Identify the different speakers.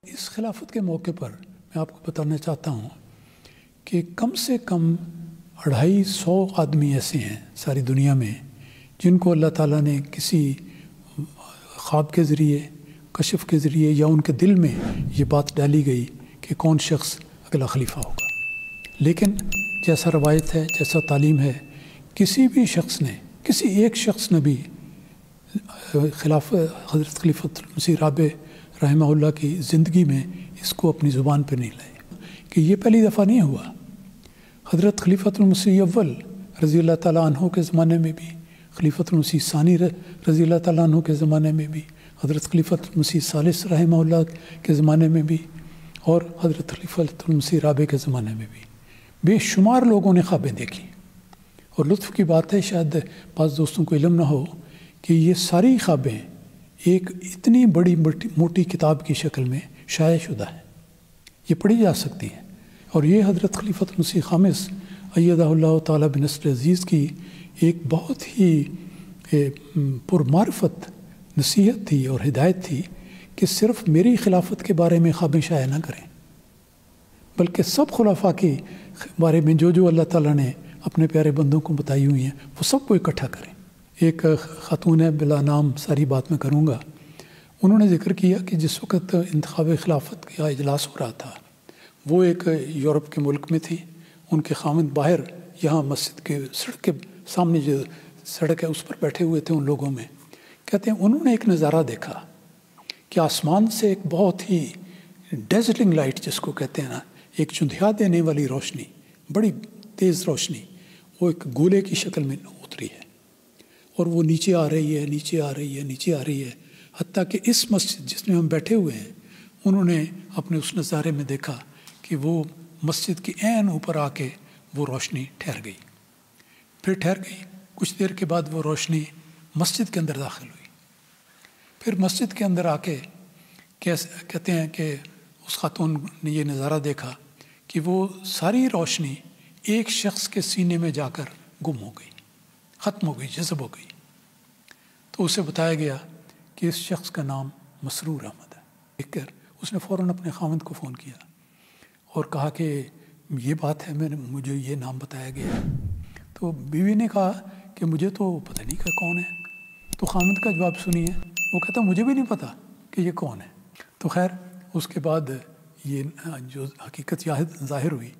Speaker 1: اس خلافت کے موقع پر میں آپ کو بتانا چاہتا ہوں کہ کم سے کم 250 آدمی ایسے ہیں ساری دنیا میں جن کو اللہ تعالیٰ نے کسی خواب کے ذریعے، کشف کے ذریعے یا ان کے دل میں یہ بات ڈالی گئی کہ کون شخص اگلا خلیفہ ہوگا۔ لیکن جیسا روایت ہے، جیسا تعلیم ہے، کسی بھی شخص نے، کسی ایک شخص نے بھی حضرت خلیفۃ المسیح رابع رحمہ اللہ کی زندگی میں اس کو اپنی زبان پہ نہیں لائے کہ یہ پہلی دفعہ نہیں ہوا۔ حضرت خلیفۃ المسیح اول رضی اللہ تعالیٰ عنہ کے زمانے میں بھی، خلیفۃ المسیح ثانی رضی اللہ تعالیٰ عنہ کے زمانے میں بھی، حضرت خلیفۃ المسیح ثالث رحمہ اللہ کے زمانے میں بھی، اور حضرت خلیفۃ المسیح رابع کے زمانے میں بھی بے شمار لوگوں نے خوابیں دیکھی۔ اور لطف کی بات ہے، شاید بعض دوستوں کو علم نہ ہو کہ یہ ساری خوابیں ایک اتنی بڑی موٹی کتاب کی شکل میں شائع شدہ ہیں، یہ پڑھی جا سکتی ہیں۔ اور یہ حضرت خلیفۃ المسیح خامس ایدہ اللہ تعالیٰ بنصر عزیز کی ایک بہت ہی پرمعرفت نصیحت تھی اور ہدایت تھی کہ صرف میری خلافت کے بارے میں خوابیں شائع نہ کریں، بلکہ سب خلفاء کے بارے میں جو اللہ تعالیٰ نے اپنے پیارے بندوں کو بتائی ہوئی ہیں وہ سب کو اکٹھا کریں۔ ایک خاتون ہے، بلا نام ساری بات میں کروں گا، انہوں نے ذکر کیا کہ جس وقت انتخاب خلافت کا اجلاس ہو رہا تھا وہ ایک یورپ کے ملک میں تھی، ان کے خاوند باہر یہاں مسجد کے سڑک کے سامنے جو سڑک ہے اس پر بیٹھے ہوئے تھے ان لوگوں میں۔ کہتے ہیں انہوں نے ایک نظارہ دیکھا کہ آسمان سے ایک بہت ہی ڈیزلنگ لائٹ جس کو کہتے ہیں نا، ایک چندھیا دینے والی روشنی، بڑی تیز روشنی، وہ ایک گولے کی شکل میں اتری ہے اور وہ نیچے آ رہی ہے، نیچے آ رہی ہے، نیچے آ رہی ہے، حتیٰ کہ اس مسجد جس میں ہم بیٹھے ہوئے ہیں انہوں نے اپنے اس نظارے میں دیکھا کہ وہ مسجد کے عین اوپر آ کے وہ روشنی ٹھہر گئی، پھر ٹھہر گئی، کچھ دیر کے بعد وہ روشنی مسجد کے اندر داخل ہوئی، پھر مسجد کے اندر آ کے کہتے ہیں کہ اس خاتون نے یہ نظارہ دیکھا کہ وہ ساری روشنی ایک شخص کے سینے میں جا کر گم ہو گئی، ختم ہو گئی، جذب ہو گئی۔ تو اسے بتایا گیا کہ اس شخص کا نام مسرور احمد ہے۔ دیکھ کر اس نے فوراً اپنے خاوند کو فون کیا اور کہا کہ یہ بات ہے، مجھے یہ نام بتایا گیا۔ تو بیوی نے کہا کہ مجھے تو پتہ نہیں کہ کون ہے۔ تو خاوند کا جواب سنیے، وہ کہتا مجھے بھی نہیں پتہ کہ یہ کون ہے۔ تو خیر اس کے بعد یہ جو حقیقت ظاہر ہوئی